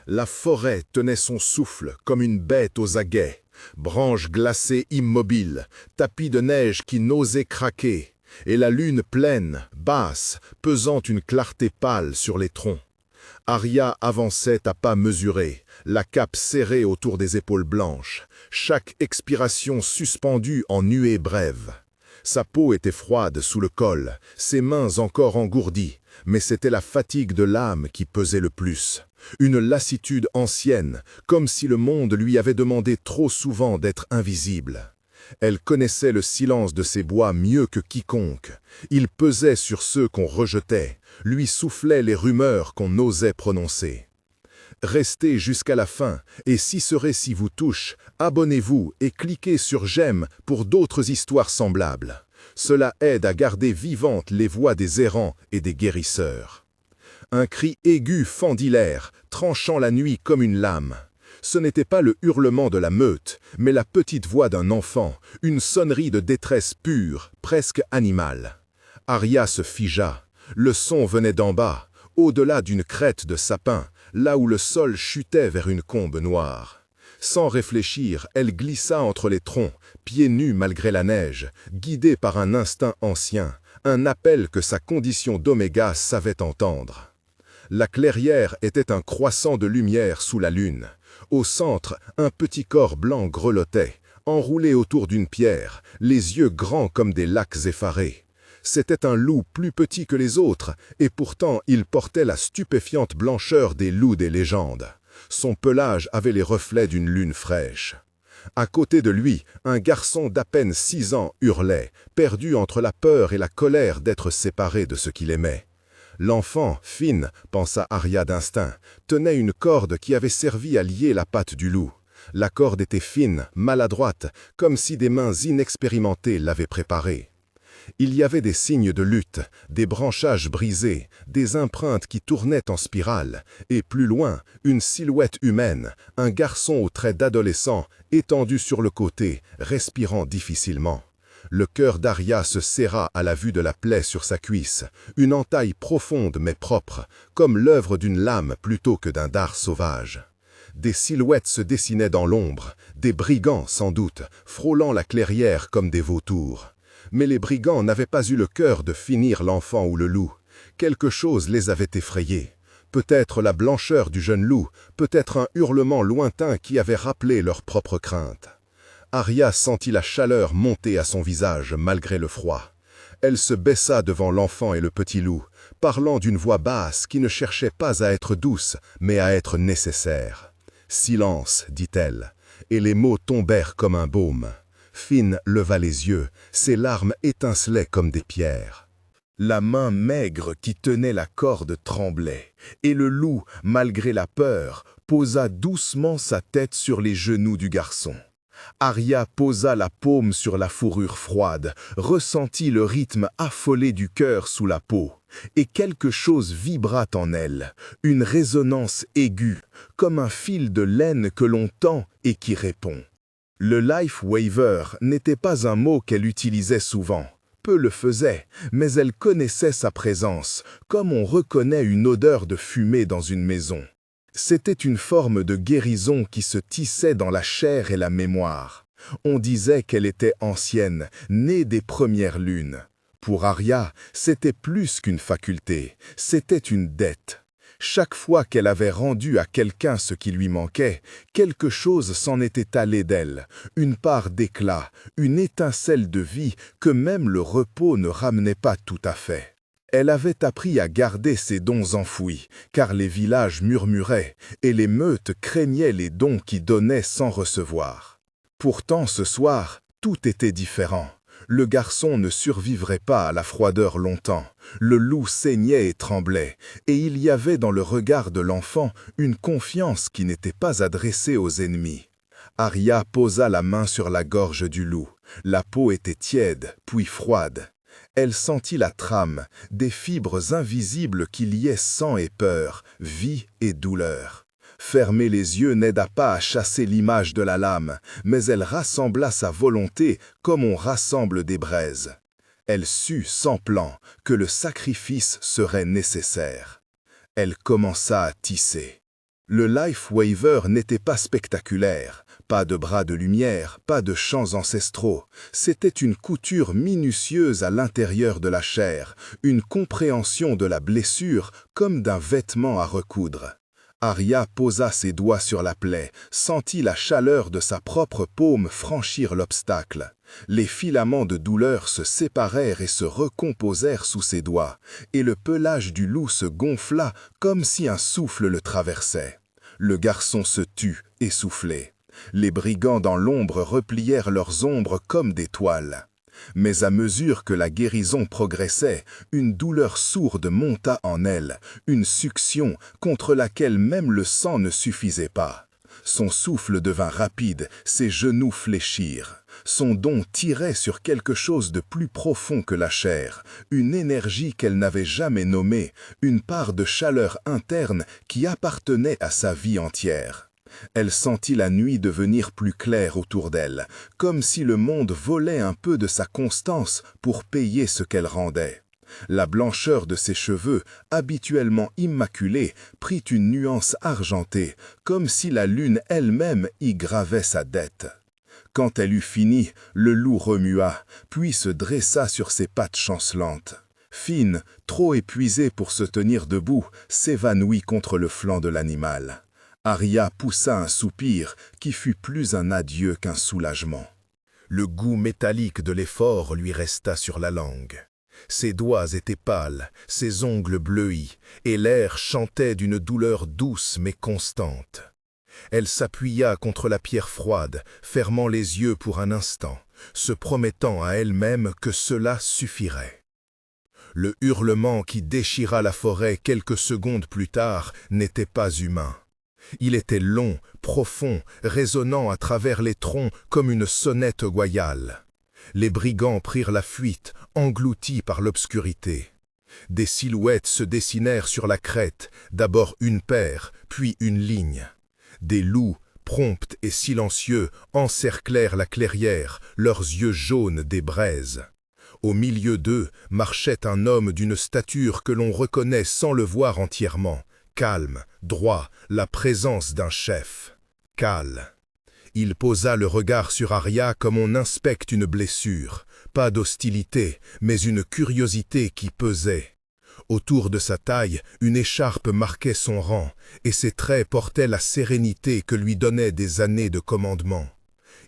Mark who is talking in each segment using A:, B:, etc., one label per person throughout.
A: La forêt tenait son souffle comme une bête aux aguets, branches glacées immobiles, tapis de neige qui n'osaient craquer, et la lune pleine, basse, pesant une clarté pâle sur les troncs. Arya avançait à pas mesurés, la cape serrée autour des épaules blanches, chaque expiration suspendue en nuées brèves. Sa peau était froide sous le col, ses mains encore engourdies, mais c'était la fatigue de l'âme qui pesait le plus. Une lassitude ancienne, comme si le monde lui avait demandé trop souvent d'être invisible. Elle connaissait le silence de ces bois mieux que quiconque. Il pesait sur ceux qu'on rejetait, lui soufflait les rumeurs qu'on n'osait prononcer. Restez jusqu'à la fin, et si ce récit vous touche, abonnez-vous et cliquez sur j'aime pour d'autres histoires semblables. Cela aide à garder vivantes les voix des errants et des guérisseurs. Un cri aigu fendit l'air, tranchant la nuit comme une lame. Ce n'était pas le hurlement de la meute, mais la petite voix d'un enfant, une sonnerie de détresse pure, presque animale. Arya se figea. Le son venait d'en bas, au-delà d'une crête de sapin, là où le sol chutait vers une combe noire. Sans réfléchir, elle glissa entre les troncs, pieds nus malgré la neige, guidée par un instinct ancien, un appel que sa condition d'oméga savait entendre. La clairière était un croissant de lumière sous la lune. Au centre, un petit corps blanc grelottait, enroulé autour d'une pierre, les yeux grands comme des lacs effarés. C'était un loup plus petit que les autres, et pourtant il portait la stupéfiante blancheur des loups des légendes. Son pelage avait les reflets d'une lune fraîche. À côté de lui, un garçon d'à peine 6 ans hurlait, perdu entre la peur et la colère d'être séparé de ce qu'il aimait. L'enfant, Finn, pensa Arya d'instinct, tenait une corde qui avait servi à lier la patte du loup. La corde était fine, maladroite, comme si des mains inexpérimentées l'avaient préparée. Il y avait des signes de lutte, des branchages brisés, des empreintes qui tournaient en spirale, et plus loin, une silhouette humaine, un garçon aux traits d'adolescent, étendu sur le côté, respirant difficilement. Le cœur d'Arya se serra à la vue de la plaie sur sa cuisse, une entaille profonde mais propre, comme l'œuvre d'une lame plutôt que d'un dard sauvage. Des silhouettes se dessinaient dans l'ombre, des brigands sans doute, frôlant la clairière comme des vautours. Mais les brigands n'avaient pas eu le cœur de finir l'enfant ou le loup. Quelque chose les avait effrayés. Peut-être la blancheur du jeune loup, peut-être un hurlement lointain qui avait rappelé leur propre crainte. Arya sentit la chaleur monter à son visage malgré le froid. Elle se baissa devant l'enfant et le petit loup, parlant d'une voix basse qui ne cherchait pas à être douce, mais à être nécessaire. « Silence », dit-elle, et les mots tombèrent comme un baume. Finn leva les yeux, ses larmes étincelaient comme des pierres. La main maigre qui tenait la corde tremblait, et le loup, malgré la peur, posa doucement sa tête sur les genoux du garçon. Arya posa la paume sur la fourrure froide, ressentit le rythme affolé du cœur sous la peau, et quelque chose vibra en elle, une résonance aiguë, comme un fil de laine que l'on tend et qui répond. Le life waver n'était pas un mot qu'elle utilisait souvent. Peu le faisaient, mais elle connaissait sa présence, comme on reconnaît une odeur de fumée dans une maison. C'était une forme de guérison qui se tissait dans la chair et la mémoire. On disait qu'elle était ancienne, née des premières lunes. Pour Arya, c'était plus qu'une faculté, c'était une dette. Chaque fois qu'elle avait rendu à quelqu'un ce qui lui manquait, quelque chose s'en était allé d'elle, une part d'éclat, une étincelle de vie que même le repos ne ramenait pas tout à fait. Elle avait appris à garder ses dons enfouis, car les villages murmuraient et les meutes craignaient les dons qui donnaient sans recevoir. Pourtant, ce soir, tout était différent. Le garçon ne survivrait pas à la froideur longtemps. Le loup saignait et tremblait, et il y avait dans le regard de l'enfant une confiance qui n'était pas adressée aux ennemis. Arya posa la main sur la gorge du loup. La peau était tiède, puis froide. Elle sentit la trame, des fibres invisibles qui liaient sang et peur, vie et douleur. Fermer les yeux n'aida pas à chasser l'image de la lame, mais elle rassembla sa volonté comme on rassemble des braises. Elle sut, sans plan, que le sacrifice serait nécessaire. Elle commença à tisser. Le Life Waver n'était pas spectaculaire, pas de bras de lumière, pas de chants ancestraux. C'était une couture minutieuse à l'intérieur de la chair, une compréhension de la blessure comme d'un vêtement à recoudre. Arya posa ses doigts sur la plaie, sentit la chaleur de sa propre paume franchir l'obstacle. Les filaments de douleur se séparèrent et se recomposèrent sous ses doigts, et le pelage du loup se gonfla comme si un souffle le traversait. Le garçon se tut, essoufflé. Les brigands dans l'ombre replièrent leurs ombres comme des toiles. Mais à mesure que la guérison progressait, une douleur sourde monta en elle, une succion contre laquelle même le sang ne suffisait pas. Son souffle devint rapide, ses genoux fléchirent. Son don tirait sur quelque chose de plus profond que la chair, une énergie qu'elle n'avait jamais nommée, une part de chaleur interne qui appartenait à sa vie entière. Elle sentit la nuit devenir plus claire autour d'elle, comme si le monde volait un peu de sa constance pour payer ce qu'elle rendait. La blancheur de ses cheveux, habituellement immaculés, prit une nuance argentée, comme si la lune elle-même y gravait sa dette. Quand elle eut fini, le loup remua, puis se dressa sur ses pattes chancelantes. Fine, trop épuisée pour se tenir debout, s'évanouit contre le flanc de l'animal. Arya poussa un soupir qui fut plus un adieu qu'un soulagement. Le goût métallique de l'effort lui resta sur la langue. Ses doigts étaient pâles, ses ongles bleuis, et l'air chantait d'une douleur douce mais constante. Elle s'appuya contre la pierre froide, fermant les yeux pour un instant, se promettant à elle-même que cela suffirait. Le hurlement qui déchira la forêt quelques secondes plus tard n'était pas humain. Il était long, profond, résonnant à travers les troncs comme une sonnette royale. Les brigands prirent la fuite, engloutis par l'obscurité. Des silhouettes se dessinèrent sur la crête, d'abord une paire, puis une ligne. Des loups, prompts et silencieux, encerclèrent la clairière, leurs yeux jaunes des braises. Au milieu d'eux marchait un homme d'une stature que l'on reconnaît sans le voir entièrement. Calme, droit, la présence d'un chef. Cal. Il posa le regard sur Arya comme on inspecte une blessure. Pas d'hostilité, mais une curiosité qui pesait. Autour de sa taille, une écharpe marquait son rang, et ses traits portaient la sérénité que lui donnaient des années de commandement.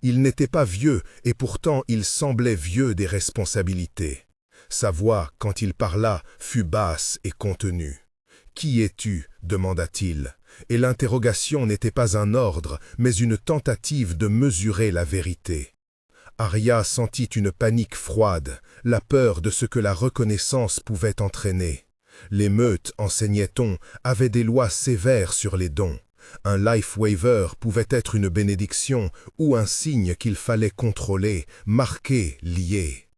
A: Il n'était pas vieux, et pourtant il semblait vieux des responsabilités. Sa voix, quand il parla, fut basse et contenue. « Qui es-tu » demanda-t-il, et l'interrogation n'était pas un ordre, mais une tentative de mesurer la vérité. Arya sentit une panique froide, la peur de ce que la reconnaissance pouvait entraîner. L'émeute, enseignait-on, avait des lois sévères sur les dons. Un Life Waver pouvait être une bénédiction ou un signe qu'il fallait contrôler, marquer, lier.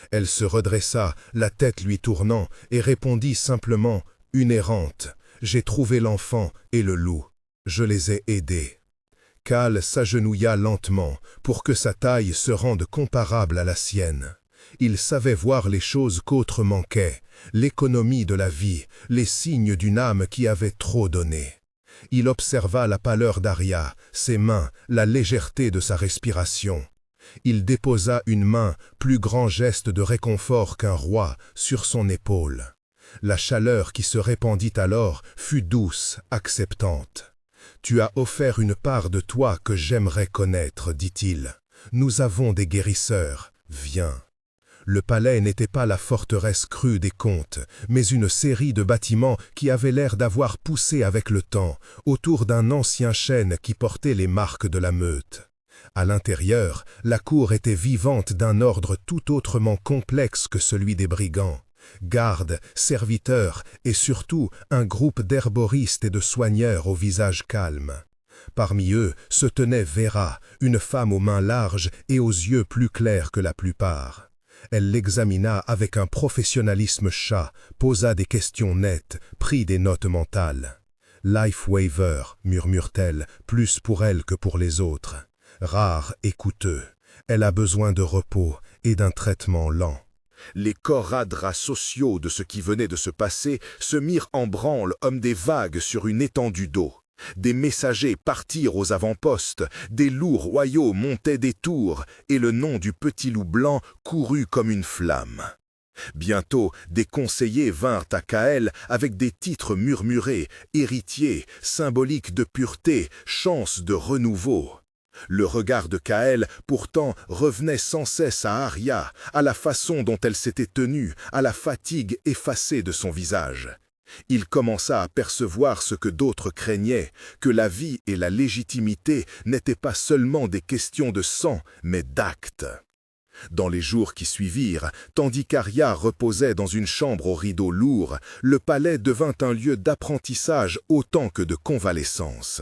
A: Elle se redressa, la tête lui tournant, et répondit simplement « Une errante. J'ai trouvé l'enfant et le loup. Je les ai aidés. » Cal s'agenouilla lentement pour que sa taille se rende comparable à la sienne. Il savait voir les choses qu'autres manquaient, l'économie de la vie, les signes d'une âme qui avait trop donné. Il observa la pâleur d'Arya, ses mains, la légèreté de sa respiration. Il déposa une main, plus grand geste de réconfort qu'un roi, sur son épaule. La chaleur qui se répandit alors fut douce, acceptante. « Tu as offert une part de toi que j'aimerais connaître, dit-il. Nous avons des guérisseurs, viens. » Le palais n'était pas la forteresse crue des contes, mais une série de bâtiments qui avaient l'air d'avoir poussé avec le temps, autour d'un ancien chêne qui portait les marques de la meute. À l'intérieur, la cour était vivante d'un ordre tout autrement complexe que celui des brigands. Gardes, serviteurs et surtout un groupe d'herboristes et de soigneurs au visage calme. Parmi eux se tenait Vera, une femme aux mains larges et aux yeux plus clairs que la plupart. Elle l'examina avec un professionnalisme chat, posa des questions nettes, prit des notes mentales. « Life Waver » murmure-t-elle, plus pour elle que pour les autres. Rare et coûteux. Elle a besoin de repos et d'un traitement lent. Les corps draps sociaux de ce qui venait de se passer se mirent en branle comme des vagues sur une étendue d'eau. Des messagers partirent aux avant-postes, des loups royaux montaient des tours, et le nom du petit loup blanc courut comme une flamme. Bientôt, des conseillers vinrent à Kaël avec des titres murmurés, héritiers, symboliques de pureté, chance de renouveau. Le regard de Kaël, pourtant, revenait sans cesse à Arya, à la façon dont elle s'était tenue, à la fatigue effacée de son visage. Il commença à percevoir ce que d'autres craignaient, que la vie et la légitimité n'étaient pas seulement des questions de sang, mais d'actes. Dans les jours qui suivirent, tandis qu'Arya reposait dans une chambre aux rideaux lourds, le palais devint un lieu d'apprentissage autant que de convalescence.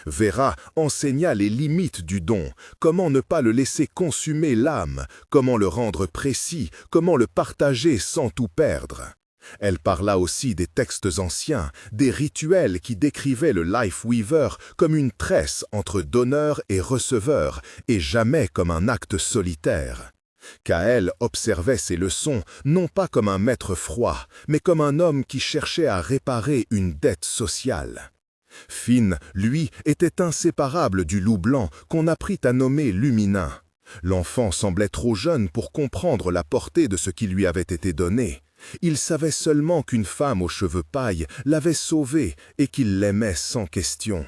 A: Vera enseigna les limites du don, comment ne pas le laisser consumer l'âme, comment le rendre précis, comment le partager sans tout perdre. Elle parla aussi des textes anciens, des rituels qui décrivaient le Life Weaver comme une tresse entre donneur et receveur, et jamais comme un acte solitaire. Kaël observait ces leçons non pas comme un maître froid, mais comme un homme qui cherchait à réparer une dette sociale. Finn, lui, était inséparable du loup blanc qu'on apprit à nommer Luminin. L'enfant semblait trop jeune pour comprendre la portée de ce qui lui avait été donné. Il savait seulement qu'une femme aux cheveux paille l'avait sauvé et qu'il l'aimait sans question.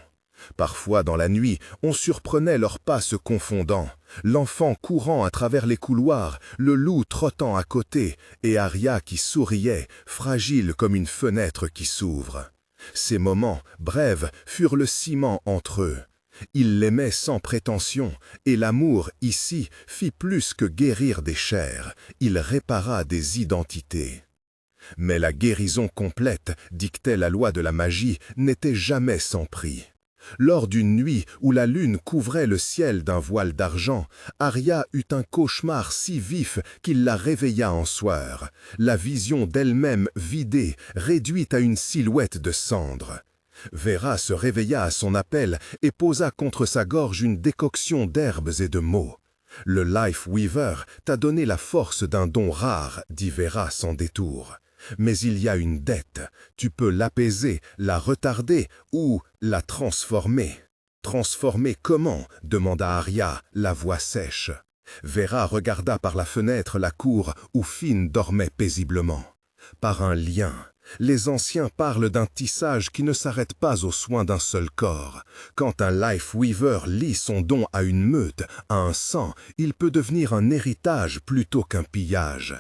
A: Parfois, dans la nuit, on surprenait leurs pas se confondant, l'enfant courant à travers les couloirs, le loup trottant à côté, et Arya qui souriait, fragile comme une fenêtre qui s'ouvre. Ces moments, brefs, furent le ciment entre eux. Il l'aimait sans prétention, et l'amour, ici, fit plus que guérir des chairs, il répara des identités. Mais la guérison complète, dictait la loi de la magie, n'était jamais sans prix. Lors d'une nuit où la lune couvrait le ciel d'un voile d'argent, Arya eut un cauchemar si vif qu'il la réveilla en sueur, la vision d'elle-même vidée, réduite à une silhouette de cendre. Vera se réveilla à son appel et posa contre sa gorge une décoction d'herbes et de mots. « Le Life Weaver t'a donné la force d'un don rare, dit Vera sans détour. Mais il y a une dette, tu peux l'apaiser, la retarder ou la transformer. »« Transformer comment ?» demanda Arya, la voix sèche. Vera regarda par la fenêtre la cour où Finn dormait paisiblement. « Par un lien. » Les anciens parlent d'un tissage qui ne s'arrête pas aux soins d'un seul corps. Quand un Life Weaver lie son don à une meute, à un sang, il peut devenir un héritage plutôt qu'un pillage.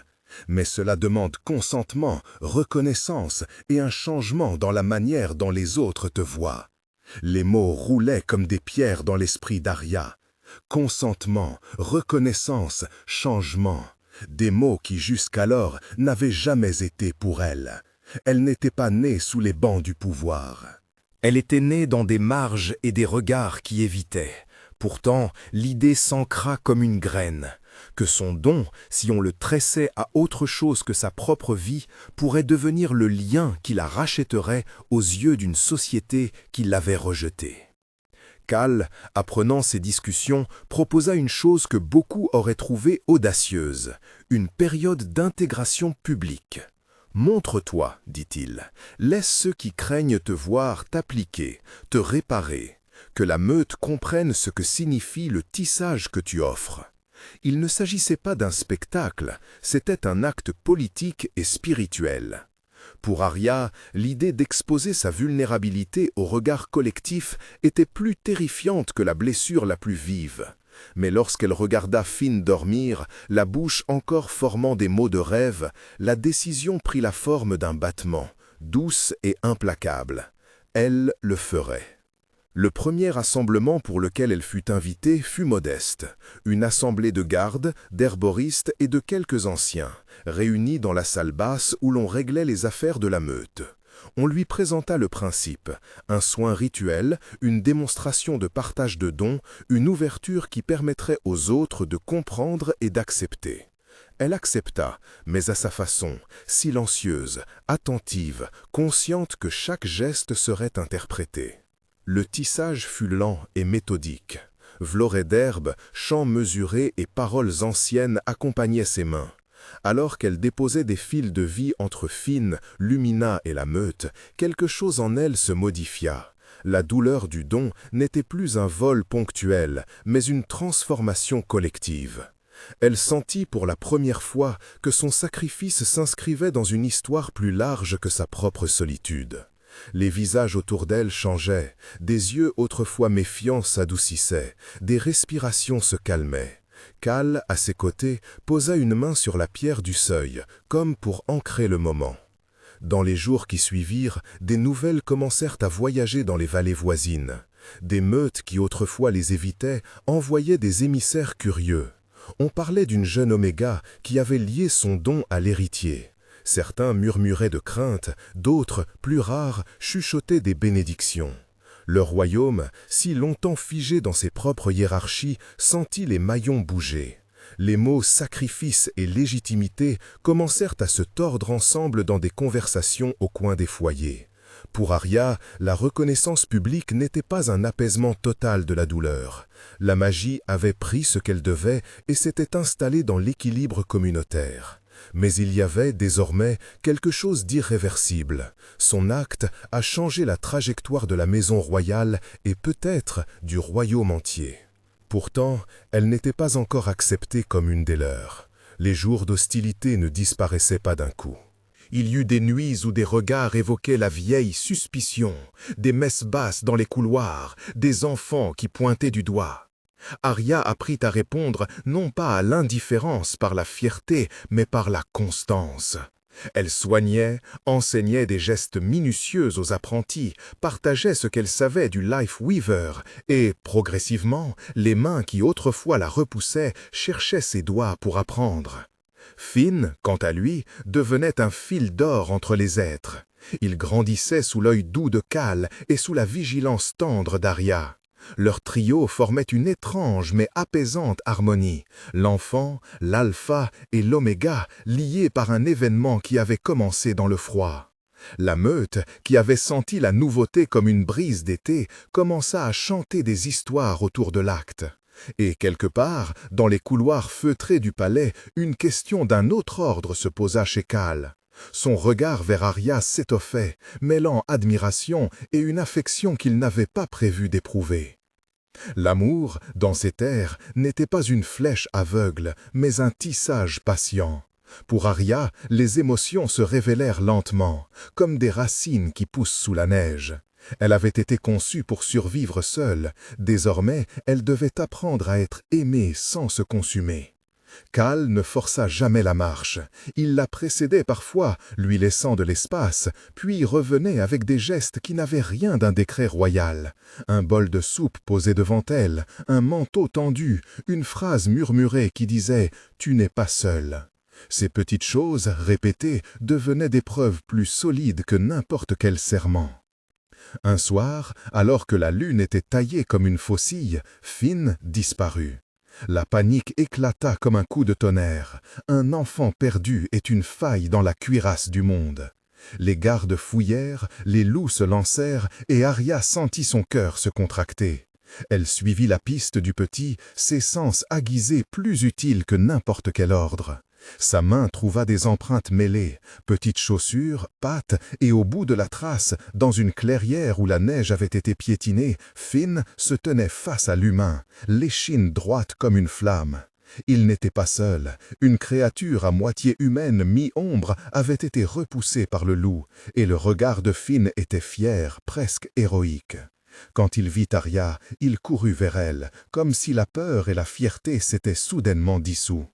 A: Mais cela demande consentement, reconnaissance et un changement dans la manière dont les autres te voient. Les mots roulaient comme des pierres dans l'esprit d'Arya. Consentement, reconnaissance, changement. Des mots qui jusqu'alors n'avaient jamais été pour elle. Elle n'était pas née sous les bancs du pouvoir. Elle était née dans des marges et des regards qui évitaient. Pourtant, l'idée s'ancra comme une graine, que son don, si on le tressait à autre chose que sa propre vie, pourrait devenir le lien qui la rachèterait aux yeux d'une société qui l'avait rejetée. Cal, apprenant ces discussions, proposa une chose que beaucoup auraient trouvée audacieuse, une période d'intégration publique. « Montre-toi, dit-il, laisse ceux qui craignent te voir t'appliquer, te réparer, que la meute comprenne ce que signifie le tissage que tu offres. » Il ne s'agissait pas d'un spectacle, c'était un acte politique et spirituel. Pour Arya, l'idée d'exposer sa vulnérabilité au regard collectif était plus terrifiante que la blessure la plus vive. Mais lorsqu'elle regarda Finn dormir, la bouche encore formant des mots de rêve, la décision prit la forme d'un battement, douce et implacable. Elle le ferait. Le premier rassemblement pour lequel elle fut invitée fut modeste, une assemblée de gardes, d'herboristes et de quelques anciens, réunis dans la salle basse où l'on réglait les affaires de la meute. On lui présenta le principe, un soin rituel, une démonstration de partage de dons, une ouverture qui permettrait aux autres de comprendre et d'accepter. Elle accepta, mais à sa façon, silencieuse, attentive, consciente que chaque geste serait interprété. Le tissage fut lent et méthodique. Vlorets d'herbe, chants mesurés et paroles anciennes accompagnaient ses mains. Alors qu'elle déposait des fils de vie entre Finn, Lumina et la meute, quelque chose en elle se modifia. La douleur du don n'était plus un vol ponctuel, mais une transformation collective. Elle sentit pour la première fois que son sacrifice s'inscrivait dans une histoire plus large que sa propre solitude. Les visages autour d'elle changeaient, des yeux autrefois méfiants s'adoucissaient, des respirations se calmaient. Cal, à ses côtés, posa une main sur la pierre du seuil, comme pour ancrer le moment. Dans les jours qui suivirent, des nouvelles commencèrent à voyager dans les vallées voisines. Des meutes qui autrefois les évitaient envoyaient des émissaires curieux. On parlait d'une jeune Oméga qui avait lié son don à l'héritier. Certains murmuraient de crainte, d'autres, plus rares, chuchotaient des bénédictions. Le royaume, si longtemps figé dans ses propres hiérarchies, sentit les maillons bouger. Les mots sacrifice et légitimité commencèrent à se tordre ensemble dans des conversations au coin des foyers. Pour Arya, la reconnaissance publique n'était pas un apaisement total de la douleur. La magie avait pris ce qu'elle devait et s'était installée dans l'équilibre communautaire. Mais il y avait, désormais, quelque chose d'irréversible. Son acte a changé la trajectoire de la maison royale et peut-être du royaume entier. Pourtant, elle n'était pas encore acceptée comme une des leurs. Les jours d'hostilité ne disparaissaient pas d'un coup. Il y eut des nuits où des regards évoquaient la vieille suspicion, des messes basses dans les couloirs, des enfants qui pointaient du doigt. Arya apprit à répondre non pas à l'indifférence par la fierté, mais par la constance. Elle soignait, enseignait des gestes minutieux aux apprentis, partageait ce qu'elle savait du Life Weaver, et, progressivement, les mains qui autrefois la repoussaient cherchaient ses doigts pour apprendre. Finn, quant à lui, devenait un fil d'or entre les êtres. Il grandissait sous l'œil doux de Cal et sous la vigilance tendre d'Arya. Leur trio formait une étrange mais apaisante harmonie, l'enfant, l'alpha et l'oméga liés par un événement qui avait commencé dans le froid. La meute, qui avait senti la nouveauté comme une brise d'été, commença à chanter des histoires autour de l'acte. Et quelque part, dans les couloirs feutrés du palais, une question d'un autre ordre se posa chez Cal. Son regard vers Arya s'étoffait, mêlant admiration et une affection qu'il n'avait pas prévu d'éprouver. L'amour, dans ces terres, n'était pas une flèche aveugle, mais un tissage patient. Pour Arya, les émotions se révélèrent lentement, comme des racines qui poussent sous la neige. Elle avait été conçue pour survivre seule. Désormais, elle devait apprendre à être aimée sans se consumer. Cal ne força jamais la marche. Il la précédait parfois, lui laissant de l'espace, puis revenait avec des gestes qui n'avaient rien d'un décret royal. Un bol de soupe posé devant elle, un manteau tendu, une phrase murmurée qui disait « Tu n'es pas seul ». Ces petites choses, répétées, devenaient des preuves plus solides que n'importe quel serment. Un soir, alors que la lune était taillée comme une faucille, Finn disparut. La panique éclata comme un coup de tonnerre. Un enfant perdu est une faille dans la cuirasse du monde. Les gardes fouillèrent, les loups se lancèrent et Arya sentit son cœur se contracter. Elle suivit la piste du petit, ses sens aiguisés plus utiles que n'importe quel ordre. Sa main trouva des empreintes mêlées, petites chaussures, pattes, et au bout de la trace, dans une clairière où la neige avait été piétinée, Finn se tenait face à l'humain, l'échine droite comme une flamme. Il n'était pas seul. Une créature à moitié humaine, mi-ombre, avait été repoussée par le loup, et le regard de Finn était fier, presque héroïque. Quand il vit Arya, il courut vers elle, comme si la peur et la fierté s'étaient soudainement dissous.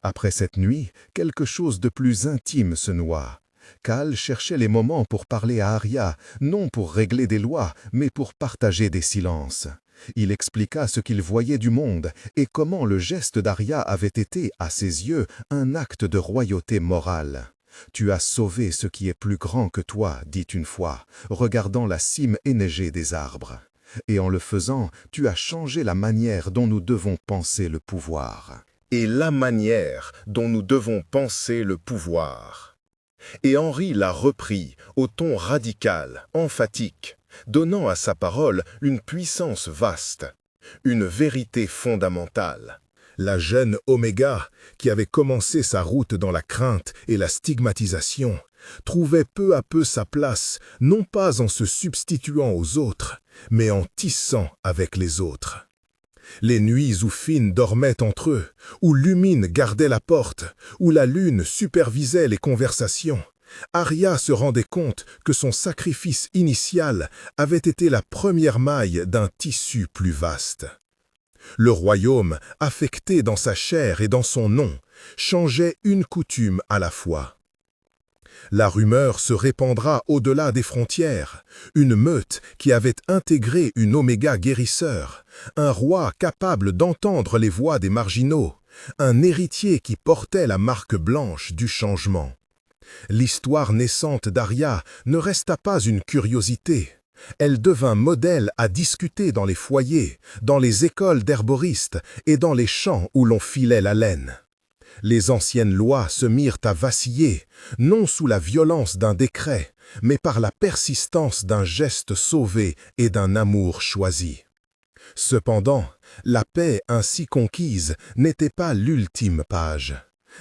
A: Après cette nuit, quelque chose de plus intime se noua. Cal cherchait les moments pour parler à Arya, non pour régler des lois, mais pour partager des silences. Il expliqua ce qu'il voyait du monde et comment le geste d'Arya avait été, à ses yeux, un acte de royauté morale. « Tu as sauvé ce qui est plus grand que toi, dit une fois, regardant la cime éneigée des arbres. Et en le faisant, tu as changé la manière dont nous devons penser le pouvoir. » Et la manière dont nous devons penser le pouvoir. Et Henri l'a repris au ton radical, emphatique, donnant à sa parole une puissance vaste, une vérité fondamentale. La jeune Oméga, qui avait commencé sa route dans la crainte et la stigmatisation, trouvait peu à peu sa place, non pas en se substituant aux autres, mais en tissant avec les autres. Les nuits où Finn dormait entre eux, où Lumine gardait la porte, où la lune supervisait les conversations, Arya se rendait compte que son sacrifice initial avait été la première maille d'un tissu plus vaste. Le royaume, affecté dans sa chair et dans son nom, changeait une coutume à la fois. La rumeur se répandra au-delà des frontières, une meute qui avait intégré une Oméga guérisseur, un roi capable d'entendre les voix des marginaux, un héritier qui portait la marque blanche du changement. L'histoire naissante d'Arya ne resta pas une curiosité. Elle devint modèle à discuter dans les foyers, dans les écoles d'herboristes et dans les champs où l'on filait la laine. Les anciennes lois se mirent à vaciller, non sous la violence d'un décret, mais par la persistance d'un geste sauvé et d'un amour choisi. Cependant, la paix ainsi conquise n'était pas l'ultime page.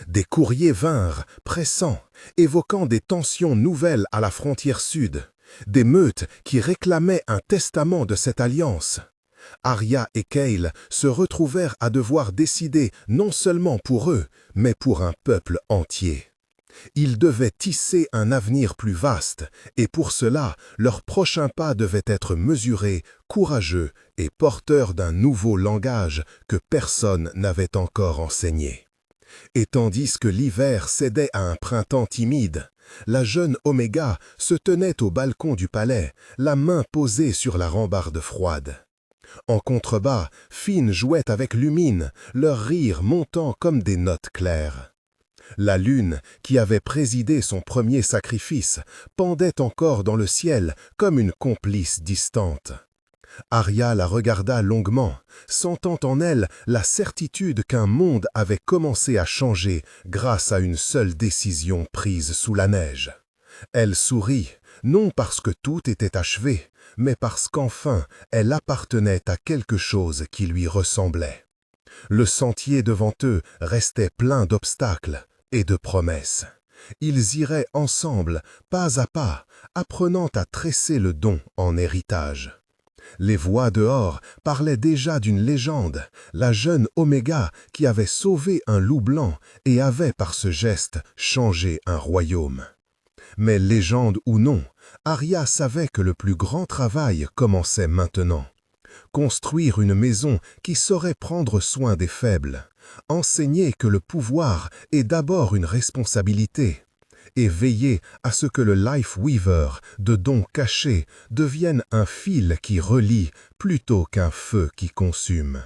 A: Des courriers vinrent, pressants, évoquant des tensions nouvelles à la frontière sud, des meutes qui réclamaient un testament de cette alliance. Arya et Kael se retrouvèrent à devoir décider non seulement pour eux, mais pour un peuple entier. Ils devaient tisser un avenir plus vaste, et pour cela, leur prochain pas devait être mesuré, courageux et porteur d'un nouveau langage que personne n'avait encore enseigné. Et tandis que l'hiver cédait à un printemps timide, la jeune Oméga se tenait au balcon du palais, la main posée sur la rambarde froide. En contrebas, Finn jouait avec Lumine, leur rire montant comme des notes claires. La lune, qui avait présidé son premier sacrifice, pendait encore dans le ciel comme une complice distante. Arya la regarda longuement, sentant en elle la certitude qu'un monde avait commencé à changer grâce à une seule décision prise sous la neige. Elle sourit, non parce que tout était achevé, mais parce qu'enfin elle appartenait à quelque chose qui lui ressemblait. Le sentier devant eux restait plein d'obstacles et de promesses. Ils iraient ensemble, pas à pas, apprenant à tresser le don en héritage. Les voix dehors parlaient déjà d'une légende, la jeune Oméga qui avait sauvé un loup blanc et avait par ce geste changé un royaume. Mais légende ou non, Arya savait que le plus grand travail commençait maintenant. Construire une maison qui saurait prendre soin des faibles, enseigner que le pouvoir est d'abord une responsabilité, et veiller à ce que le Life Weaver, de dons cachés, devienne un fil qui relie plutôt qu'un feu qui consume.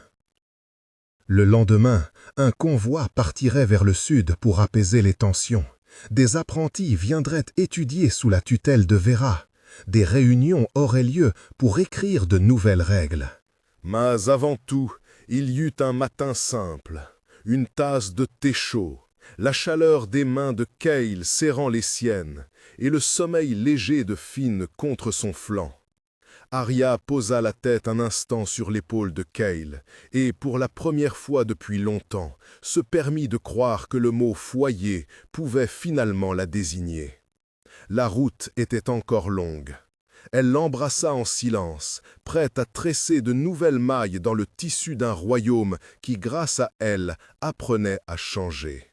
A: Le lendemain, un convoi partirait vers le sud pour apaiser les tensions. Des apprentis viendraient étudier sous la tutelle de Vera. Des réunions auraient lieu pour écrire de nouvelles règles.
B: Mais avant tout, il y eut un matin simple, une tasse de thé chaud, la chaleur des mains de Kael serrant les siennes, et le sommeil léger de Finn contre son flanc. Arya posa la tête un instant sur l'épaule de Kael, et pour la première fois depuis longtemps, se permit de croire que le mot « foyer » pouvait finalement la désigner. La route était encore longue. Elle l'embrassa en silence, prête à tresser de nouvelles mailles dans le tissu d'un royaume qui, grâce à elle, apprenait à changer.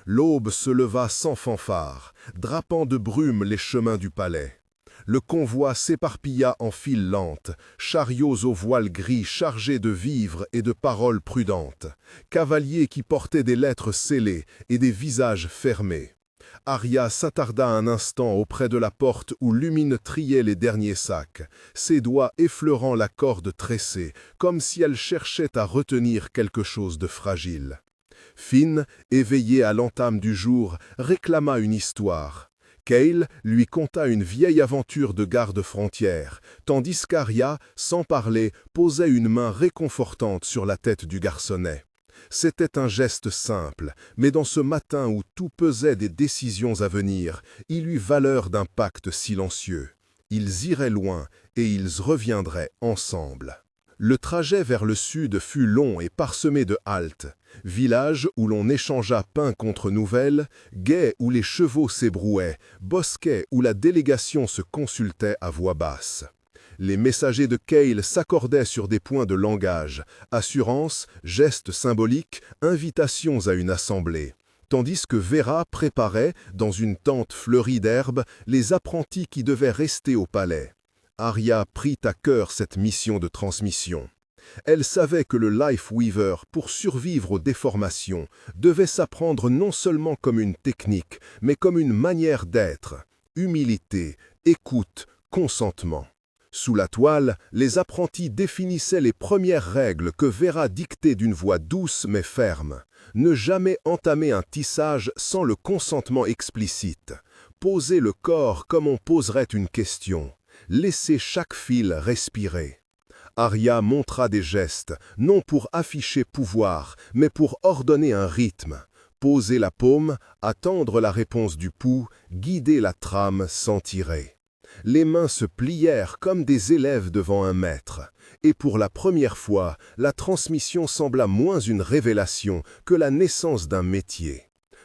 B: L'aube se leva sans fanfare, drapant de brume les chemins du palais. Le convoi s'éparpilla en files lentes, chariots aux voiles gris chargés de vivres et de paroles prudentes, cavaliers qui portaient des lettres scellées et des visages fermés. Arya s'attarda un instant auprès de la porte où Lumine triait les derniers sacs, ses doigts effleurant la corde tressée, comme si elle cherchait à retenir quelque chose de fragile. Finn, éveillé à l'entame du jour, réclama une histoire. Kael lui conta une vieille aventure de garde-frontière, tandis qu'Arya, sans parler, posait une main réconfortante sur la tête du garçonnet. C'était un geste simple, mais dans ce matin où tout pesait des décisions à venir, il eut valeur d'un pacte silencieux. Ils iraient loin et ils reviendraient ensemble. Le trajet vers le sud fut long et parsemé de haltes, villages où l'on échangea pain contre nouvelles, guets où les chevaux s'ébrouaient, bosquets où la délégation se consultait à voix basse. Les messagers de Cale s'accordaient sur des points de langage, assurances, gestes symboliques, invitations à une assemblée, tandis que Vera préparait, dans une tente fleurie d'herbes, les apprentis qui devaient rester au palais. Arya prit à cœur cette mission de transmission. Elle savait que le Life Weaver, pour survivre aux déformations, devait s'apprendre non seulement comme une technique, mais comme une manière d'être. Humilité, écoute, consentement. Sous la toile, les apprentis définissaient les premières règles que Vera dictait d'une voix douce mais ferme. Ne jamais entamer un tissage sans le consentement explicite. Poser le corps comme on poserait une question. Laisser chaque fil respirer. Arya montra des gestes, non pour afficher pouvoir, mais pour ordonner un rythme. Poser la paume, attendre la réponse du pouls, guider la trame sans tirer. Les mains se plièrent comme des élèves devant un maître, et pour la première fois, la transmission sembla moins une révélation que la naissance d'un métier.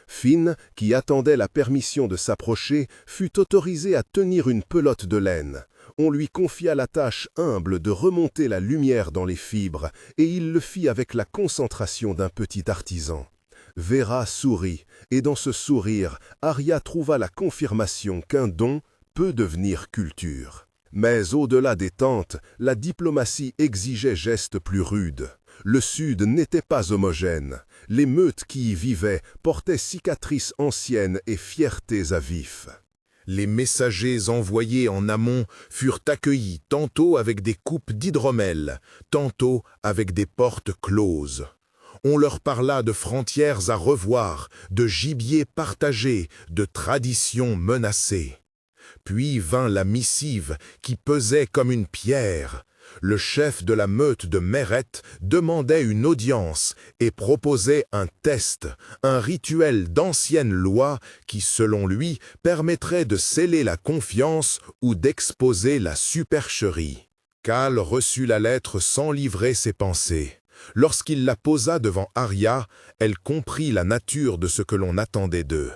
B: Finn, qui attendait la permission de s'approcher, fut autorisé à tenir une pelote de laine. On lui confia la tâche humble de remonter la lumière dans les fibres, et il le fit avec la concentration d'un petit artisan. Vera sourit, et dans ce sourire, Arya trouva la confirmation qu'un don peut devenir culture. Mais au-delà des tentes, la diplomatie exigeait gestes plus rudes. Le Sud n'était pas homogène. Les meutes qui y vivaient portaient cicatrices anciennes et fiertés à vif.
A: Les messagers envoyés en amont furent accueillis tantôt avec des coupes d'hydromel, tantôt avec des portes closes. On leur parla de frontières à revoir, de gibier partagé, de traditions menacées. Puis vint la missive qui pesait comme une pierre. Le chef de la meute de Meret demandait une audience et proposait un test, un rituel d'ancienne loi qui, selon lui, permettrait de sceller la confiance ou d'exposer la supercherie. Cal reçut la lettre sans livrer ses pensées. Lorsqu'il la posa devant Arya, elle comprit la nature de ce que l'on attendait d'eux.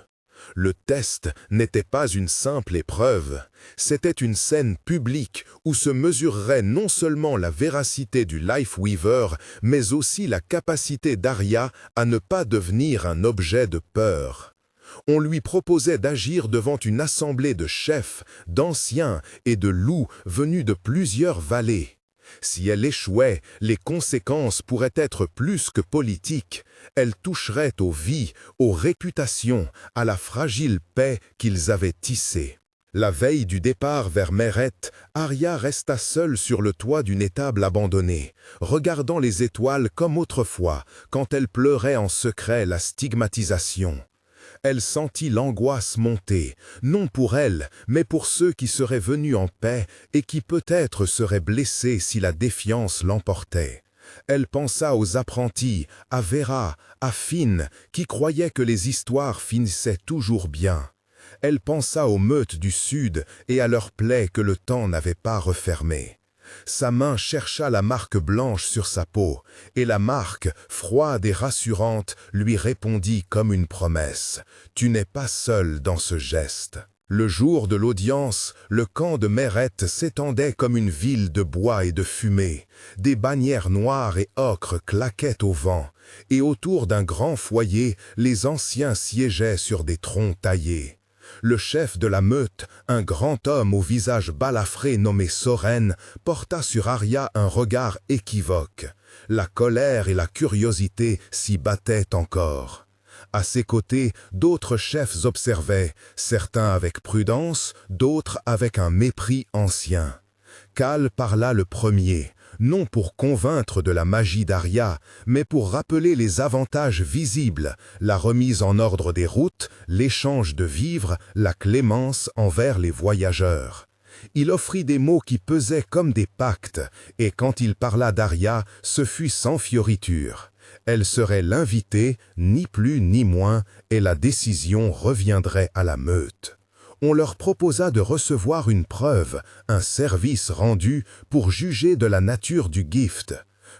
A: Le test n'était pas une simple épreuve, c'était une scène publique où se mesurerait non seulement la véracité du Life Weaver, mais aussi la capacité d'Arya à ne pas devenir un objet de peur. On lui proposait d'agir devant une assemblée de chefs, d'anciens et de loups venus de plusieurs vallées. Si elle échouait, les conséquences pourraient être plus que politiques. Elle toucherait aux vies, aux réputations, à la fragile paix qu'ils avaient tissée. La veille du départ vers Meret, Arya resta seule sur le toit d'une étable abandonnée, regardant les étoiles comme autrefois, quand elle pleurait en secret la stigmatisation. Elle sentit l'angoisse monter, non pour elle, mais pour ceux qui seraient venus en paix et qui peut-être seraient blessés si la défiance l'emportait. Elle pensa aux apprentis, à Vera, à Finn, qui croyaient que les histoires finissaient toujours bien. Elle pensa aux meutes du Sud et à leurs plaies que le temps n'avait pas refermées. Sa main chercha la marque blanche sur sa peau, et la marque, froide et rassurante, lui répondit comme une promesse. « Tu n'es pas seul dans ce geste. » Le jour de l'audience, le camp de Meret s'étendait comme une ville de bois et de fumée. Des bannières noires et ocres claquaient au vent, et autour d'un grand foyer, les anciens siégeaient sur des troncs taillés. Le chef de la meute, un grand homme au visage balafré nommé Soren, porta sur Arya un regard équivoque. La colère et la curiosité s'y battaient encore. À ses côtés, d'autres chefs observaient, certains avec prudence, d'autres avec un mépris ancien. Cal parla le premier, non pour convaincre de la magie d'Arya, mais pour rappeler les avantages visibles, la remise en ordre des routes, l'échange de vivres, la clémence envers les voyageurs. Il offrit des mots qui pesaient comme des pactes, et quand il parla d'Arya, ce fut sans fioriture. Elle serait l'invitée, ni plus ni moins, et la décision reviendrait à la meute.
B: On leur proposa de recevoir une preuve, un service rendu pour juger de la nature du gift.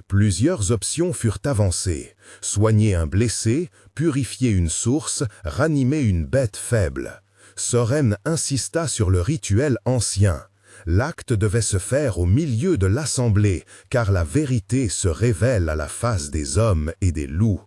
B: Plusieurs options furent avancées: soigner un blessé, purifier une source, ranimer une bête faible. Soren insista sur le rituel ancien. L'acte devait se faire au milieu de l'assemblée, car la vérité se révèle à la face des hommes et des loups.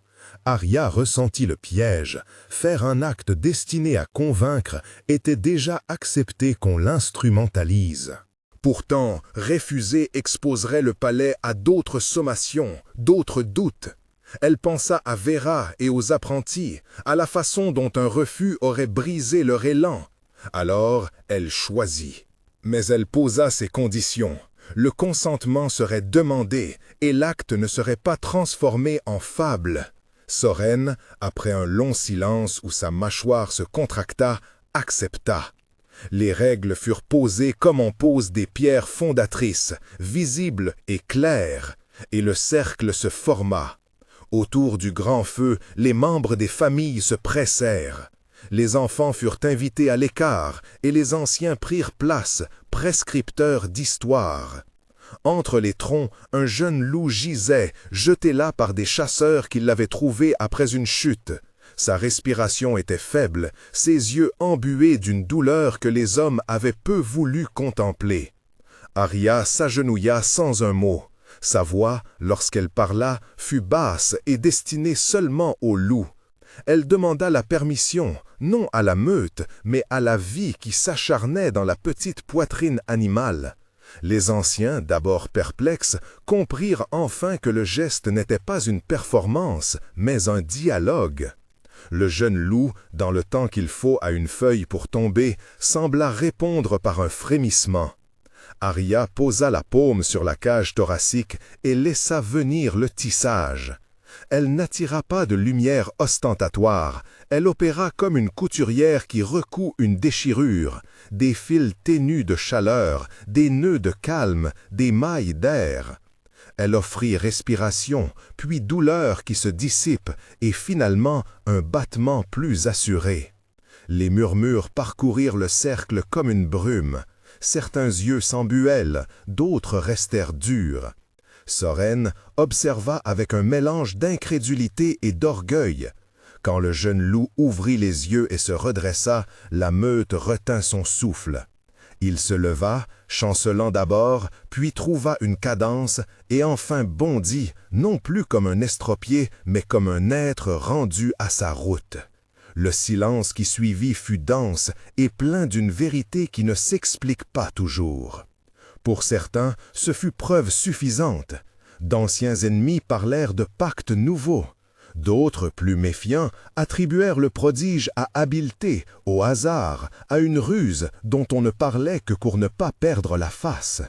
B: Arya ressentit le piège. Faire un acte destiné à convaincre était déjà accepté qu'on l'instrumentalise. Pourtant, refuser exposerait le palais à d'autres sommations, d'autres doutes. Elle pensa à Vera et aux apprentis, à la façon dont un refus aurait brisé leur élan. Alors, elle choisit. Mais elle posa ses conditions. Le consentement serait demandé et l'acte ne serait pas transformé en fable. Soren, après un long silence où sa mâchoire se contracta, accepta. Les règles furent posées comme on pose des pierres fondatrices, visibles et claires, et le cercle se forma. Autour du grand feu, les membres des familles se pressèrent. Les enfants furent invités à l'écart, et les anciens prirent place, prescripteurs d'histoire. Entre les troncs, un jeune loup gisait, jeté là par des chasseurs qui l'avaient trouvé après une chute. Sa respiration était faible, ses yeux embués d'une douleur que les hommes avaient peu voulu contempler. Arya s'agenouilla sans un mot. Sa voix, lorsqu'elle parla, fut basse et destinée seulement au loup. Elle demanda la permission, non à la meute, mais à la vie qui s'acharnait dans la petite poitrine animale. Les anciens, d'abord perplexes, comprirent enfin que le geste n'était pas une performance, mais un dialogue. Le jeune loup, dans le temps qu'il faut à une feuille pour tomber, sembla répondre par un frémissement. Arya posa la paume sur la cage thoracique et laissa venir le tissage. Elle n'attira pas de lumière ostentatoire, elle opéra comme une couturière qui recoud une déchirure, des fils ténus de chaleur, des nœuds de calme, des mailles d'air. Elle offrit respiration, puis douleur qui se dissipe, et finalement un battement plus assuré. Les murmures parcoururent le cercle comme une brume. Certains yeux s'embuèrent, d'autres restèrent durs. Soren observa avec un mélange d'incrédulité et d'orgueil. Quand le jeune loup ouvrit les yeux et se redressa, la meute retint son souffle. Il se leva, chancelant d'abord, puis trouva une cadence, et enfin bondit, non plus comme un estropié, mais comme un être rendu à sa route. Le silence qui suivit fut dense et plein d'une vérité qui ne s'explique pas toujours. Pour certains, ce fut preuve suffisante. D'anciens ennemis parlèrent de pactes nouveaux. D'autres, plus méfiants, attribuèrent le prodige à habileté, au hasard, à une ruse dont on ne parlait que pour ne pas perdre la face.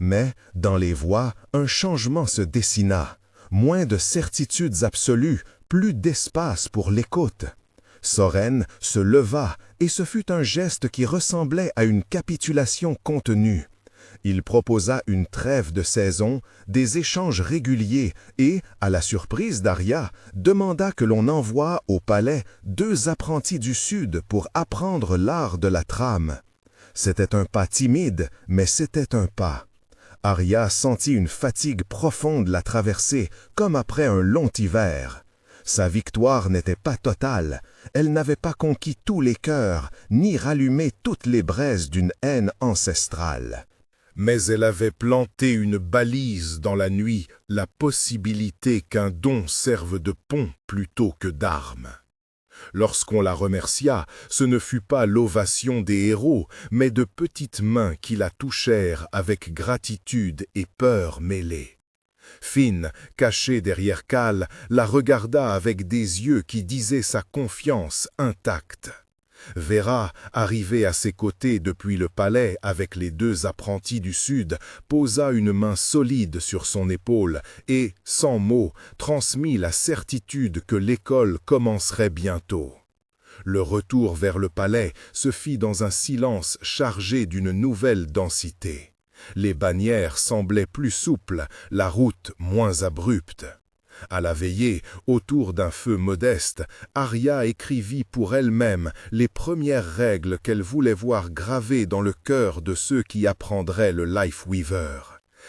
B: Mais, dans les voix, un changement se dessina. Moins de certitudes absolues, plus d'espace pour l'écoute. Soren se leva, et ce fut un geste qui ressemblait à une capitulation contenue. Il proposa une trêve de saison, des échanges réguliers et, à la surprise d'Arya, demanda que l'on envoie au palais 2 apprentis du Sud pour apprendre l'art de la trame. C'était un pas timide, mais c'était un pas. Arya sentit une fatigue profonde la traverser, comme après un long hiver. Sa victoire n'était pas totale, elle n'avait pas conquis tous les cœurs, ni rallumé toutes les braises d'une haine ancestrale. Mais elle avait planté une balise dans la nuit, la possibilité qu'un don serve de pont plutôt que d'arme. Lorsqu'on la remercia, ce ne fut pas l'ovation des héros, mais de petites mains qui la touchèrent avec gratitude et peur mêlées. Finn, cachée derrière Khal, la regarda avec des yeux qui disaient sa confiance intacte. Vera, arrivée à ses côtés depuis le palais avec les 2 apprentis du Sud, posa une main solide sur son épaule et, sans mots, transmit la certitude que l'école commencerait bientôt. Le retour vers le palais se fit dans un silence chargé d'une nouvelle densité. Les bannières semblaient plus souples, la route moins abrupte. À la veillée, autour d'un feu modeste, Arya écrivit pour elle-même les premières règles qu'elle voulait voir gravées dans le cœur de ceux qui apprendraient le Life Weaver.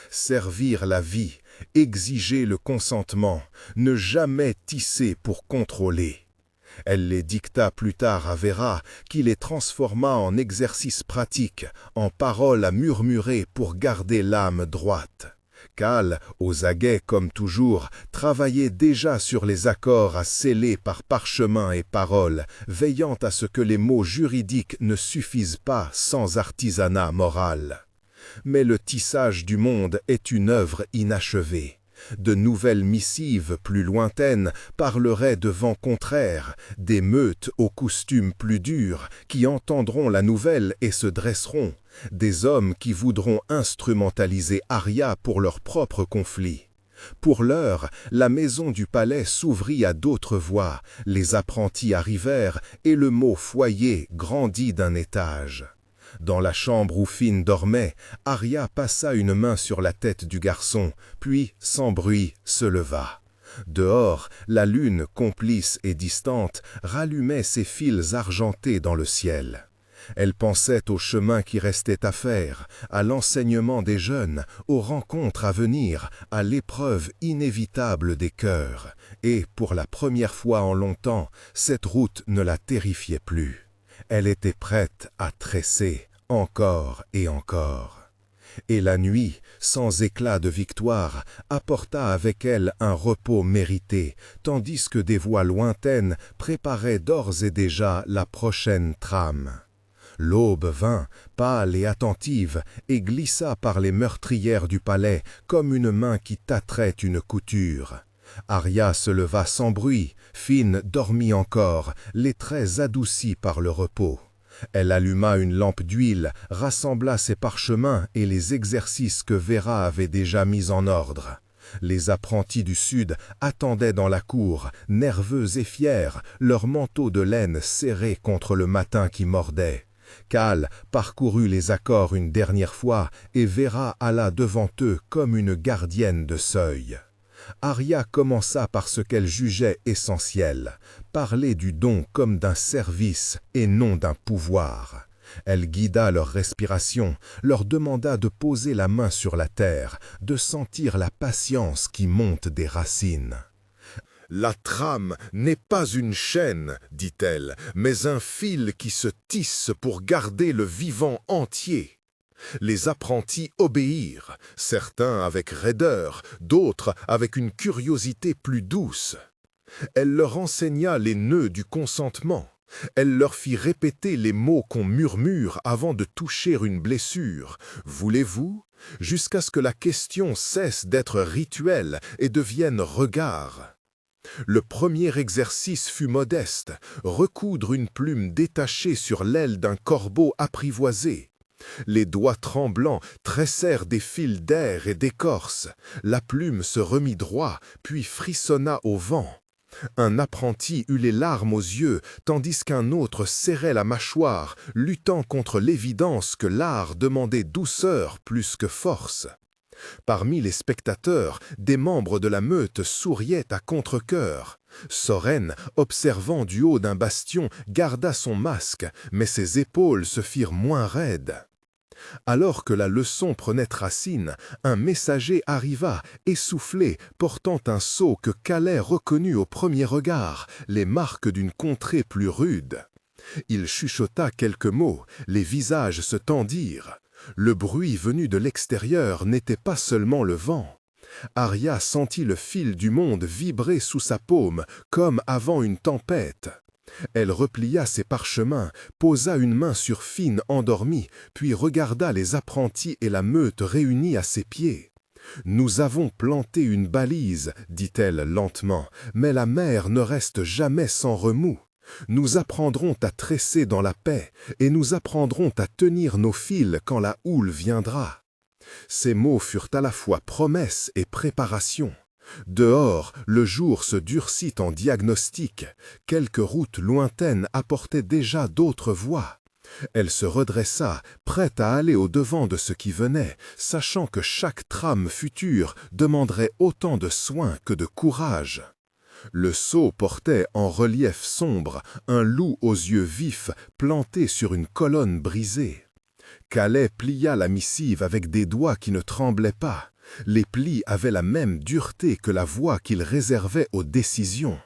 B: Servir la vie, exiger le consentement, ne jamais tisser pour contrôler. Elle les dicta plus tard à Vera, qui les transforma en exercices pratiques, en paroles à murmurer pour garder l'âme droite. Cal, aux aguets comme toujours, travaillait déjà sur les accords à sceller par parchemin et parole, veillant à ce que les mots juridiques ne suffisent pas sans artisanat moral. Mais le tissage du monde est une œuvre inachevée. De nouvelles missives plus lointaines parleraient de vents contraires, des meutes aux costumes plus durs qui entendront la nouvelle et se dresseront, des hommes qui voudront instrumentaliser Arya pour leur propre conflit. Pour l'heure, la maison du palais s'ouvrit à d'autres voix, les apprentis arrivèrent et le mot foyer grandit d'un étage. Dans la chambre où Finn dormait, Arya passa une main sur la tête du garçon, puis, sans bruit, se leva. Dehors, la lune, complice et distante, rallumait ses fils argentés dans le ciel. Elle pensait au chemin qui restait à faire, à l'enseignement des jeunes, aux rencontres à venir, à l'épreuve inévitable des cœurs. Et, pour la première fois en longtemps, cette route ne la terrifiait plus. Elle était prête à tresser, encore et encore. Et la nuit, sans éclat de victoire, apporta avec elle un repos mérité, tandis que des voix lointaines préparaient d'ores et déjà la prochaine trame. L'aube vint, pâle et attentive, et glissa par les meurtrières du palais comme une main qui tâterait une couture. Arya se leva sans bruit, Finn dormit encore, les traits adoucis par le repos. Elle alluma une lampe d'huile, rassembla ses parchemins et les exercices que Vera avait déjà mis en ordre. Les apprentis du Sud attendaient dans la cour, nerveux et fiers, leurs manteaux de laine serrés contre le matin qui mordait. Cal parcourut les accords une dernière fois et Vera alla devant eux comme une gardienne de seuil. Arya commença par ce qu'elle jugeait essentiel, parler du don comme d'un service et non d'un pouvoir. Elle guida leur respiration, leur demanda de poser la main sur la terre, de sentir la patience qui monte des racines. « La trame n'est pas une chaîne, dit-elle, mais un fil qui se tisse pour garder le vivant entier. » Les apprentis obéirent, certains avec raideur, d'autres avec une curiosité plus douce. Elle leur enseigna les nœuds du consentement. Elle leur fit répéter les mots qu'on murmure avant de toucher une blessure. « Voulez-vous » jusqu'à ce que la question cesse d'être rituelle et devienne regard. Le premier exercice fut modeste, recoudre une plume détachée sur l'aile d'un corbeau apprivoisé. Les doigts tremblants tressèrent des fils d'air et d'écorce. La plume se remit droit, puis frissonna au vent. Un apprenti eut les larmes aux yeux, tandis qu'un autre serrait la mâchoire, luttant contre l'évidence que l'art demandait douceur plus que force. Parmi les spectateurs, des membres de la meute souriaient à contre-cœur. Soren, observant du haut d'un bastion, garda son masque, mais ses épaules se firent moins raides. Alors que la leçon prenait racine, un messager arriva, essoufflé, portant un sceau que Calais reconnut au premier regard, les marques d'une contrée plus rude. Il chuchota quelques mots, les visages se tendirent. Le bruit venu de l'extérieur n'était pas seulement le vent. Arya sentit le fil du monde vibrer sous sa paume, comme avant une tempête. Elle replia ses parchemins, posa une main sur Finn endormi, puis regarda les apprentis et la meute réunis à ses pieds. « Nous avons planté une balise, dit-elle lentement, mais la mer ne reste jamais sans remous. Nous apprendrons à tresser dans la paix, et nous apprendrons à tenir nos fils quand la houle viendra. » Ces mots furent à la fois promesse et préparation. Dehors, le jour se durcit en diagnostic. Quelques routes lointaines apportaient déjà d'autres voix. Elle se redressa, prête à aller au-devant de ce qui venait, sachant que chaque trame future demanderait autant de soin que de courage. Le sceau portait en relief sombre un loup aux yeux vifs planté sur une colonne brisée. Calais plia la missive avec des doigts qui ne tremblaient pas. Les plis avaient la même dureté que la voix qu'il réservait aux décisions.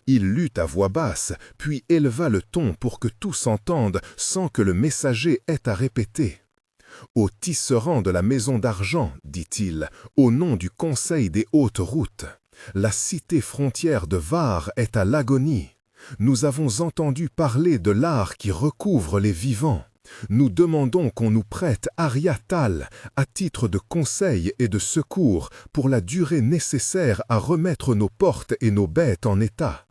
B: Il lut à voix basse, puis éleva le ton pour que tous entendent sans que le messager ait à répéter. « Aux tisserands de la maison d'argent, dit-il, au nom du Conseil des hautes routes, la cité frontière de Var est à l'agonie. Nous avons entendu parler de l'art qui recouvre les vivants. Nous demandons qu'on nous prête Ariatal à titre de conseil et de secours pour la durée nécessaire à remettre nos portes et nos bêtes en état.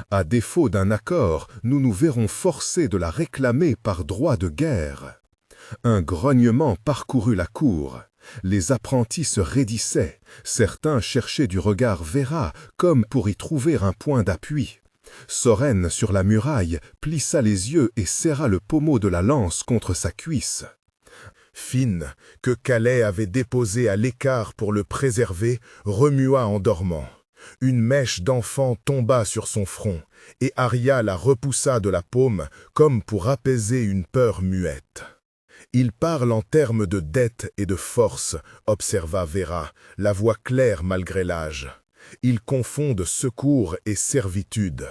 B: À défaut d'un accord, nous nous verrons forcés de la réclamer par droit de guerre. » Un grognement parcourut la cour. Les apprentis se raidissaient. Certains cherchaient du regard Vera comme pour y trouver un point d'appui. Soren, sur la muraille, plissa les yeux et serra le pommeau de la lance contre sa cuisse. Fine, que Calais avait déposée à l'écart pour le préserver, remua en dormant. Une mèche d'enfant tomba sur son front, et Arya la repoussa de la paume comme pour apaiser une peur muette. « Il parle en termes de dette et de force, » observa Vera, la voix claire malgré l'âge. « Ils confondent secours et servitude. »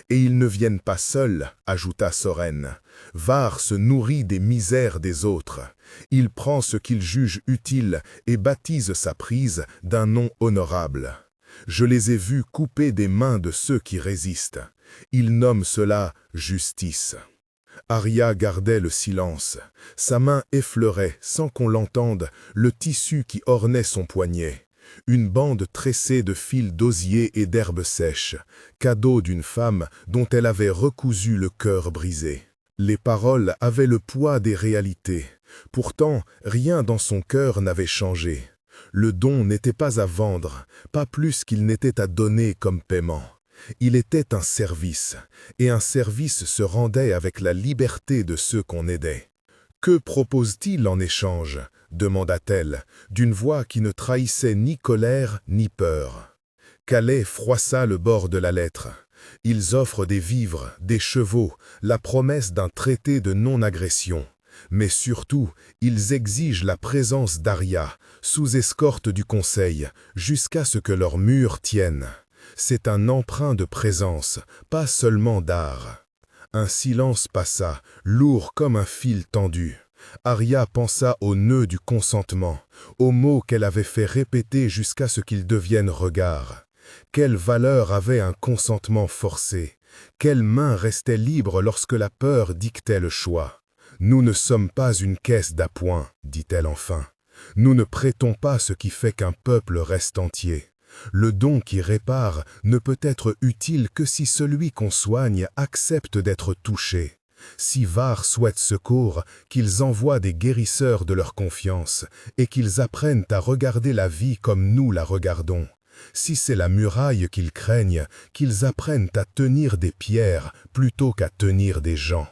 B: « Et ils ne viennent pas seuls, » ajouta Soren. « Var se nourrit des misères des autres. Il prend ce qu'il juge utile et baptise sa prise d'un nom honorable. Je les ai vus couper des mains de ceux qui résistent. Il nomme cela justice. » Arya gardait le silence. Sa main effleurait, sans qu'on l'entende, le tissu qui ornait son poignet. Une bande tressée de fils d'osier et d'herbes sèches, cadeau d'une femme dont elle avait recousu le cœur brisé. Les paroles avaient le poids des réalités. Pourtant, rien dans son cœur n'avait changé. Le don n'était pas à vendre, pas plus qu'il n'était à donner comme paiement. Il était un service, et un service se rendait avec la liberté de ceux qu'on aidait. Que propose-t-il en échange ? Demanda-t-elle, d'une voix qui ne trahissait ni colère ni peur. Calais froissa le bord de la lettre. Ils offrent des vivres, des chevaux, la promesse d'un traité de non-agression. Mais surtout, ils exigent la présence d'Arya, sous escorte du Conseil, jusqu'à ce que leurs murs tiennent. C'est un emprunt de présence, pas seulement d'art. Un silence passa, lourd comme un fil tendu. Arya pensa au nœud du consentement, aux mots qu'elle avait fait répéter jusqu'à ce qu'ils deviennent regards. Quelle valeur avait un consentement forcé? Quelle main restait libre lorsque la peur dictait le choix? « Nous ne sommes pas une caisse d'appoint, » dit-elle enfin. « Nous ne prêtons pas ce qui fait qu'un peuple reste entier. Le don qui répare ne peut être utile que si celui qu'on soigne accepte d'être touché. Si Var souhaite secours, qu'ils envoient des guérisseurs de leur confiance et qu'ils apprennent à regarder la vie comme nous la regardons. Si c'est la muraille qu'ils craignent, qu'ils apprennent à tenir des pierres plutôt qu'à tenir des gens. »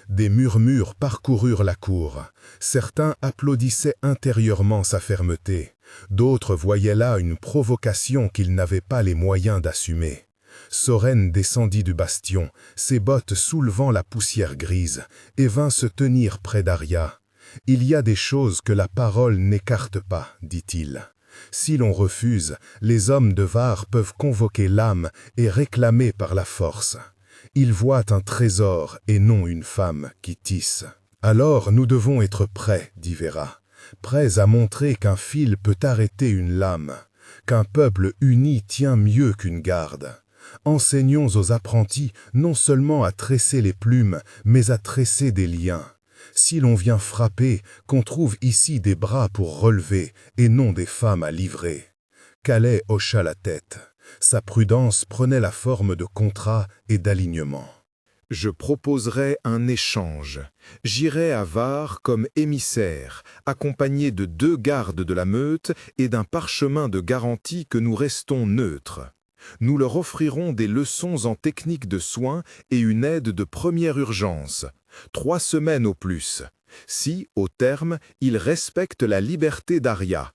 B: Des murmures parcoururent la cour. Certains applaudissaient intérieurement sa fermeté. D'autres voyaient là une provocation qu'ils n'avaient pas les moyens d'assumer. Soren descendit du bastion, ses bottes soulevant la poussière grise, et vint se tenir près d'Arya. « Il y a des choses que la parole n'écarte pas, dit-il. Si l'on refuse, les hommes de Var peuvent convoquer l'âme et réclamer par la force. Ils voient un trésor et non une femme qui tisse. Alors nous devons être prêts, dit Vera, prêts à montrer qu'un fil peut arrêter une lame, qu'un peuple uni tient mieux qu'une garde. Enseignons aux apprentis non seulement à tresser les plumes, mais à tresser des liens. Si l'on vient frapper, qu'on trouve ici des bras pour relever et non des femmes à livrer. » Calais hocha la tête. Sa prudence prenait la forme de contrat et d'alignement. « Je proposerai un échange. J'irai à Var comme émissaire, accompagné de 2 gardes de la meute et d'un parchemin de garantie que nous restons neutres. Nous leur offrirons des leçons en technique de soins et une aide de première urgence.
A: 3 semaines au plus. Si, au terme, il respecte la liberté d'Arya.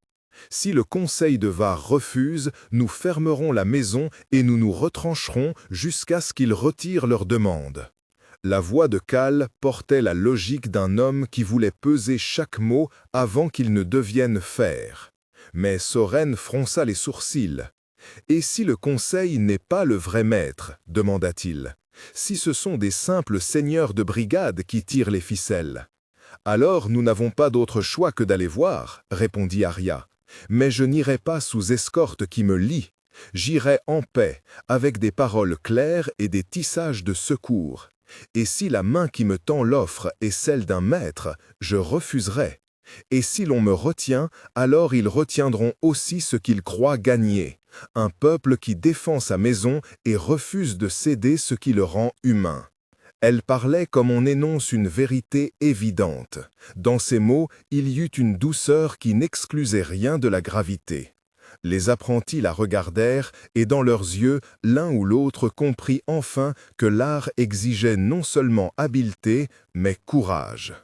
A: Si le conseil de Var refuse, nous fermerons la maison et nous nous retrancherons jusqu'à ce qu'ils retirent leur demande. La voix de Khal portait la logique d'un homme qui voulait peser chaque mot avant qu'il ne devienne fer. Mais Soren fronça les sourcils. « Et si le conseil n'est pas le vrai maître ?» demanda-t-il. « Si ce sont des simples seigneurs de brigade qui tirent les ficelles ?»« Alors nous n'avons pas d'autre choix que d'aller voir, » répondit Arya. « Mais je n'irai pas sous escorte qui me lie. J'irai en paix, avec des paroles claires et des tissages de secours. Et si la main qui me tend l'offre est celle d'un maître, je refuserai. Et si l'on me retient, alors ils retiendront aussi ce qu'ils croient gagner, un peuple qui défend sa maison et refuse de céder ce qui le rend humain. » Elle parlait comme on énonce une vérité évidente. Dans ces mots, il y eut une douceur qui n'exclusait rien de la gravité. Les apprentis la regardèrent, et dans leurs yeux, l'un ou l'autre comprit enfin que l'art exigeait non seulement habileté, mais courage.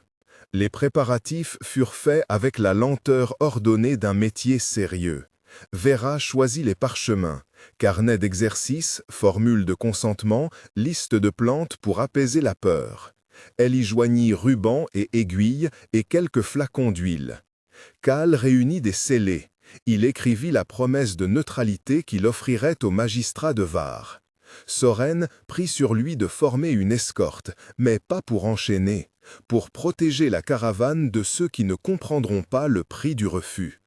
A: Les préparatifs furent faits avec la lenteur ordonnée d'un métier sérieux. Vera choisit les parchemins, carnet d'exercice, formule de consentement, liste de plantes pour apaiser la peur. Elle y joignit rubans et aiguilles et quelques flacons d'huile. Khal réunit des scellés. Il écrivit la promesse de neutralité qu'il offrirait au magistrat de Var. Soren prit sur lui de former une escorte, mais pas pour enchaîner, pour protéger la caravane de ceux qui ne comprendront pas le prix du refus.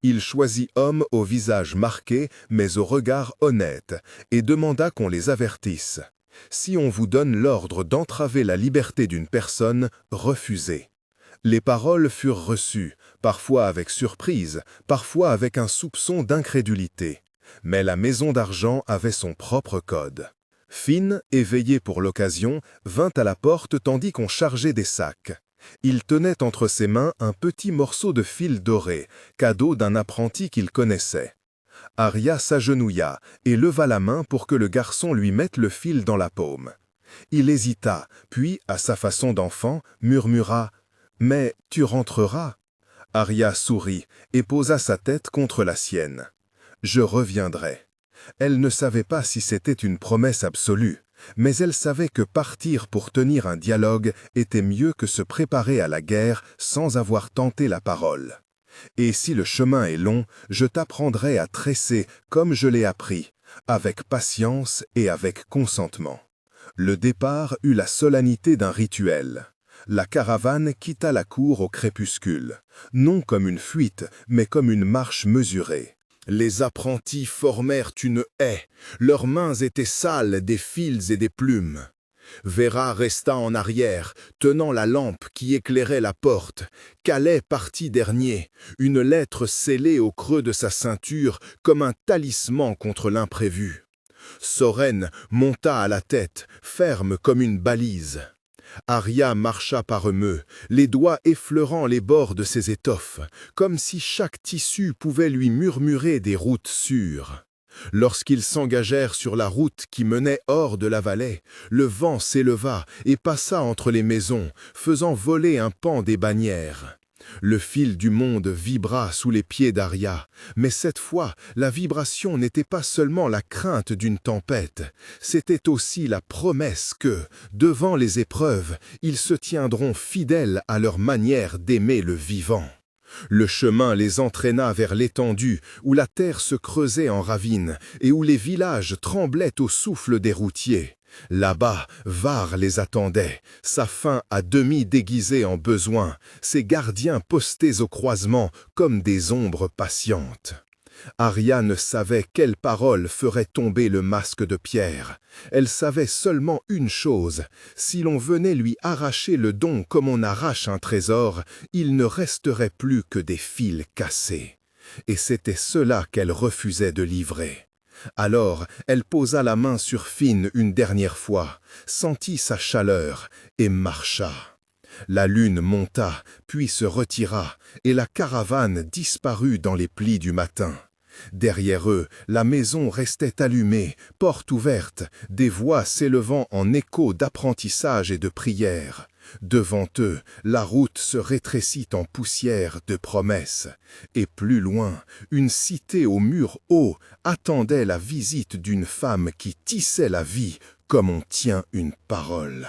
A: Il choisit hommes au visage marqué, mais au regard honnête, et demanda qu'on les avertisse. Si on vous donne l'ordre d'entraver la liberté d'une personne, refusez. Les paroles furent reçues, parfois avec surprise, parfois avec un soupçon d'incrédulité. Mais la maison d'argent avait son propre code. Finn, éveillé pour l'occasion, vint à la porte tandis qu'on chargeait des sacs. Il tenait entre ses mains un petit morceau de fil doré, cadeau d'un apprenti qu'il connaissait. Arya s'agenouilla et leva la main pour que le garçon lui mette le fil dans la paume. Il hésita, puis, à sa façon d'enfant, murmura « Mais tu rentreras ?» Arya sourit et posa sa tête contre la sienne. « Je reviendrai. » Elle ne savait pas si c'était une promesse absolue, mais elle savait que partir pour tenir un dialogue était mieux que se préparer à la guerre sans avoir tenté la parole. « Et si le chemin est long, je t'apprendrai à tresser comme je l'ai appris, avec patience et avec consentement. » Le départ eut la solennité d'un rituel. La caravane quitta la cour au crépuscule, non comme une fuite, mais comme une marche mesurée. Les apprentis formèrent une haie, leurs mains étaient sales des fils et des plumes. Vera resta en arrière, tenant la lampe qui éclairait la porte. Calais partit dernier, une lettre scellée au creux de sa ceinture comme un talisman contre l'imprévu. Soren monta à la tête, ferme comme une balise. Arya marcha par eux, les doigts effleurant les bords de ses étoffes, comme si chaque tissu pouvait lui murmurer des routes sûres. Lorsqu'ils s'engagèrent sur la route qui menait hors de la vallée, le vent s'éleva et passa entre les maisons, faisant voler un pan des bannières. Le fil du monde vibra sous les pieds d'Arya, mais cette fois, la vibration n'était pas seulement la crainte d'une tempête, c'était aussi la promesse que, devant les épreuves, ils se tiendront fidèles à leur manière d'aimer le vivant. Le chemin les entraîna vers l'étendue où la terre se creusait en ravines et où les villages tremblaient au souffle des routiers. Là-bas, Var les attendait, sa faim à demi déguisée en besoin, ses gardiens postés au croisement comme des ombres patientes. Arya ne savait quelle parole ferait tomber le masque de pierre. Elle savait seulement une chose, si l'on venait lui arracher le don comme on arrache un trésor, il ne resterait plus que des fils cassés. Et c'était cela qu'elle refusait de livrer. Alors, elle posa la main sur Finn une dernière fois, sentit sa chaleur et marcha. La lune monta, puis se retira, et la caravane disparut dans les plis du matin. Derrière eux, la maison restait allumée, porte ouverte, des voix s'élevant en écho d'apprentissage et de prière.
B: Devant eux, la route se rétrécit en poussière de promesses, et plus loin, une cité aux murs hauts attendait la visite d'une femme qui tissait la vie comme on tient une parole.